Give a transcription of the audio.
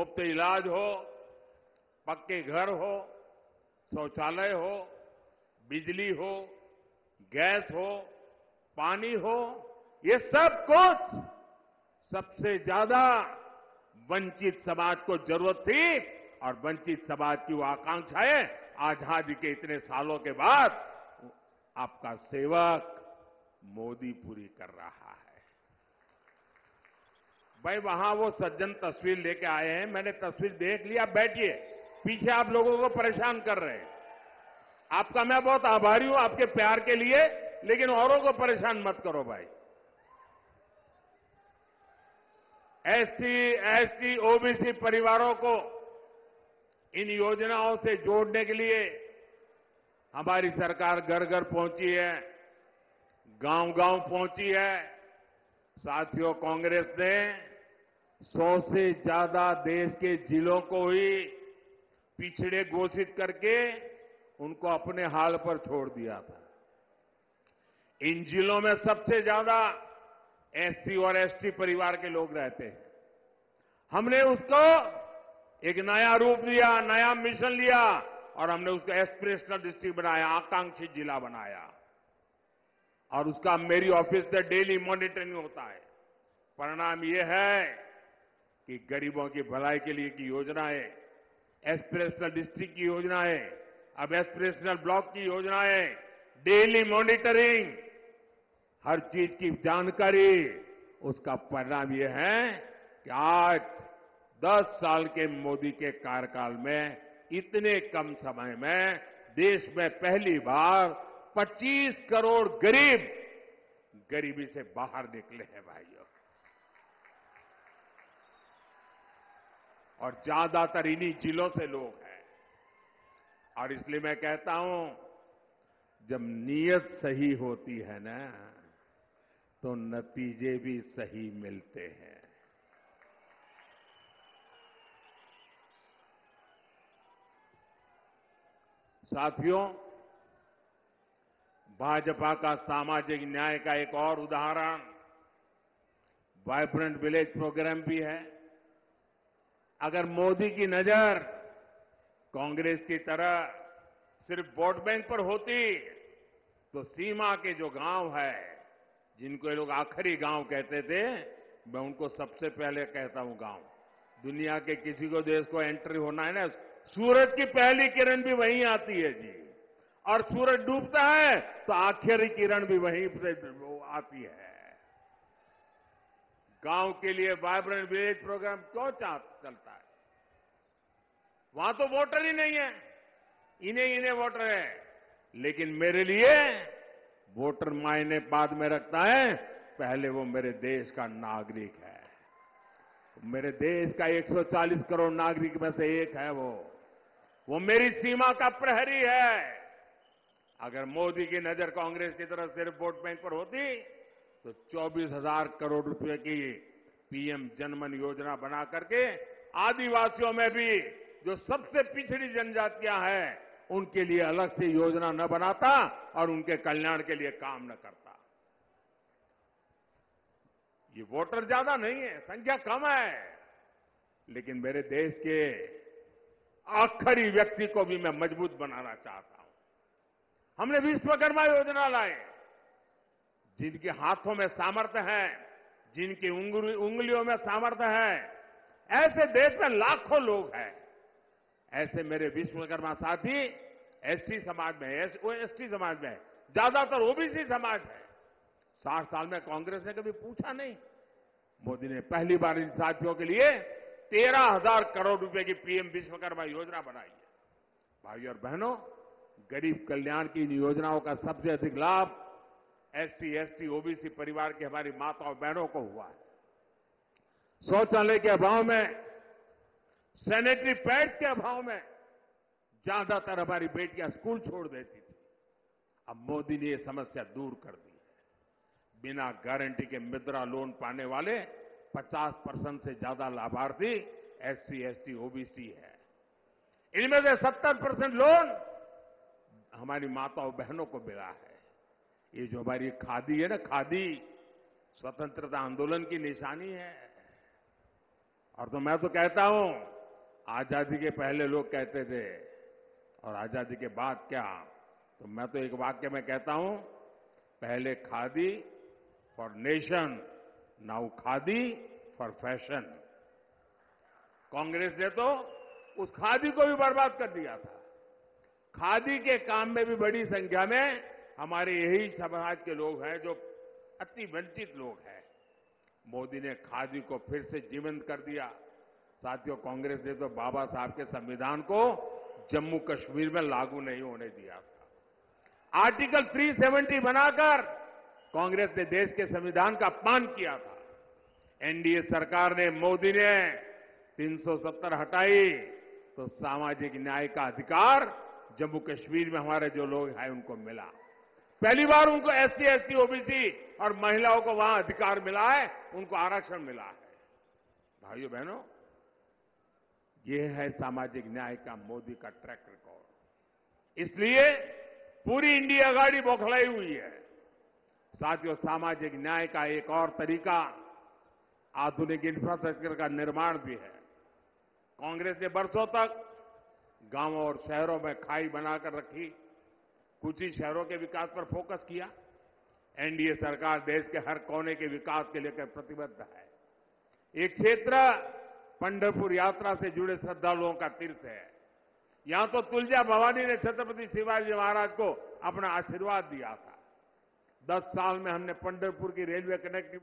मुफ्त इलाज हो, पक्के घर हो, शौचालय हो, बिजली हो, गैस हो, पानी हो, ये सब कुछ सबसे ज्यादा वंचित समाज को जरूरत थी और वंचित समाज की वो आकांक्षाएं आजादी के इतने सालों के बाद आपका सेवक मोदी पूरी कर रहा है। भाई वहां वो सज्जन तस्वीर लेके आए हैं, मैंने तस्वीर देख लिया, बैठिए, पीछे आप लोगों को परेशान कर रहे हैं। आपका मैं बहुत आभारी हूं आपके प्यार के लिए, लेकिन औरों को परेशान मत करो भाई। एससी, एसटी, ओबीसी परिवारों को इन योजनाओं से जोड़ने के लिए हमारी सरकार घर घर पहुंची है, गांव गांव पहुंची है। साथियों, कांग्रेस ने 100 से ज्यादा देश के जिलों को ही पिछड़े घोषित करके उनको अपने हाल पर छोड़ दिया था। इन जिलों में सबसे ज्यादा एससी और एसटी परिवार के लोग रहते हैं। हमने उसको एक नया रूप दिया, नया मिशन लिया और हमने उसको एस्पिरेशनल डिस्ट्रिक्ट बनाया, आकांक्षी जिला बनाया। और उसका मेरी ऑफिस से डेली मॉनिटरिंग होता है। परिणाम यह है कि गरीबों की भलाई के लिए की योजनाएं, एस्पिरेशनल डिस्ट्रिक्ट की योजनाएं, अब एस्पिरेशनल ब्लॉक की योजनाएं, डेली मॉनिटरिंग, हर चीज की जानकारी, उसका परिणाम यह है कि आज 10 साल के मोदी के कार्यकाल में इतने कम समय में देश में पहली बार 25 करोड़ गरीब गरीबी से बाहर निकले हैं भाइयों। और ज्यादातर इन्हीं जिलों से लोग हैं। और इसलिए मैं कहता हूं, जब नीयत सही होती है ना, तो नतीजे भी सही मिलते हैं। साथियों, भाजपा का सामाजिक न्याय का एक और उदाहरण वाइब्रेंट विलेज प्रोग्राम भी है। अगर मोदी की नजर कांग्रेस की तरह सिर्फ वोट बैंक पर होती, तो सीमा के जो गांव है, जिनको ये लोग आखिरी गांव कहते थे, मैं उनको सबसे पहले कहता हूं गांव। दुनिया के किसी को देश को एंट्री होना है ना, सूरज की पहली किरण भी वहीं आती है जी, और सूरज डूबता है तो आखिरी किरण भी वहीं से आती है। गांव के लिए वाइब्रेंट विलेज प्रोग्राम क्यों चलता है? वहां तो वोटर ही नहीं है, इन्हें वोटर है। लेकिन मेरे लिए वोटर मायने बाद में रखता है, पहले वो मेरे देश का नागरिक है। मेरे देश का 140 करोड़ नागरिक में से एक है वो मेरी सीमा का प्रहरी है। अगर मोदी की नजर कांग्रेस की तरफ सिर्फ वोट बैंक पर होती, तो 24,000 करोड़ रुपए की पीएम जनमन योजना बना करके आदिवासियों में भी जो सबसे पिछड़ी जनजातियां हैं, उनके लिए अलग से योजना न बनाता और उनके कल्याण के लिए काम न करता। ये वोटर ज्यादा नहीं है, संख्या कम है, लेकिन मेरे देश के आखिरी व्यक्ति को भी मैं मजबूत बनाना चाहता हूं। हमने विश्वकर्मा योजना लाए, जिनके हाथों में सामर्थ्य है, जिनकी उंगलियों में सामर्थ्य है, ऐसे देश में लाखों लोग हैं। ऐसे मेरे विश्वकर्मा साथी एससी समाज में, एसटी समाज में, ज्यादातर ओबीसी समाज है। 60 साल में कांग्रेस ने कभी पूछा नहीं। मोदी ने पहली बार इन साथियों के लिए 13,000 करोड़ रुपए की पीएम विश्वकर्मा योजना बनाई है। भाइयों और बहनों, गरीब कल्याण की इन योजनाओं का सबसे अधिक लाभ एससी, एसटी, ओबीसी परिवार की हमारी माताओं बहनों को हुआ है। शौचालय के अभाव में, सैनिटरी पैड के अभाव में ज्यादातर हमारी बेटियां स्कूल छोड़ देती थी। अब मोदी ने यह समस्या दूर कर दी है। बिना गारंटी के मुद्रा लोन पाने वाले 50% से ज्यादा लाभार्थी एससी, एसटी, ओबीसी है। इनमें से 70% लोन हमारी माताओं बहनों को मिला है। ये जो हमारी खादी है ना, खादी स्वतंत्रता आंदोलन की निशानी है। और तो मैं तो कहता हूं, आजादी के पहले लोग कहते थे और आजादी के बाद क्या, तो मैं तो एक वाक्य में कहता हूं, पहले khadi for nation, now khadi for fashion. Congress ने तो उस खादी को भी बर्बाद कर दिया था। खादी के काम में भी बड़ी संख्या में हमारे यही समाज के लोग हैं जो अति वंचित लोग हैं। मोदी ने खादी को फिर से जीवंत कर दिया। साथियों, कांग्रेस ने तो बाबा साहब के संविधान को जम्मू कश्मीर में लागू नहीं होने दिया था। आर्टिकल 370 बनाकर कांग्रेस ने देश के संविधान का अपमान किया था। एनडीए सरकार ने, मोदी ने 370 हटाई तो सामाजिक न्याय का अधिकार जम्मू कश्मीर में हमारे जो लोग हैं उनको मिला। पहली बार उनको एससी, एसटी, ओबीसी और महिलाओं को वहां अधिकार मिला है, उनको आरक्षण मिला है। भाइयों बहनों, ये है सामाजिक न्याय का मोदी का ट्रैक रिकॉर्ड। इसलिए पूरी इंडिया आघाड़ी बौखलाई हुई है। साथियों, सामाजिक न्याय का एक और तरीका आधुनिक इंफ्रास्ट्रक्चर का निर्माण भी है। कांग्रेस ने बरसों तक गांवों और शहरों में खाई बनाकर रखी, कुछ ही शहरों के विकास पर फोकस किया। एनडीए सरकार देश के हर कोने के विकास के लेकर प्रतिबद्ध है। एक क्षेत्र पंढरपुर यात्रा से जुड़े श्रद्धालुओं का तीर्थ है। यहां तो तुलजा भवानी ने छत्रपति शिवाजी महाराज को अपना आशीर्वाद दिया था। 10 साल में हमने पंढरपुर की रेलवे कनेक्टिविटी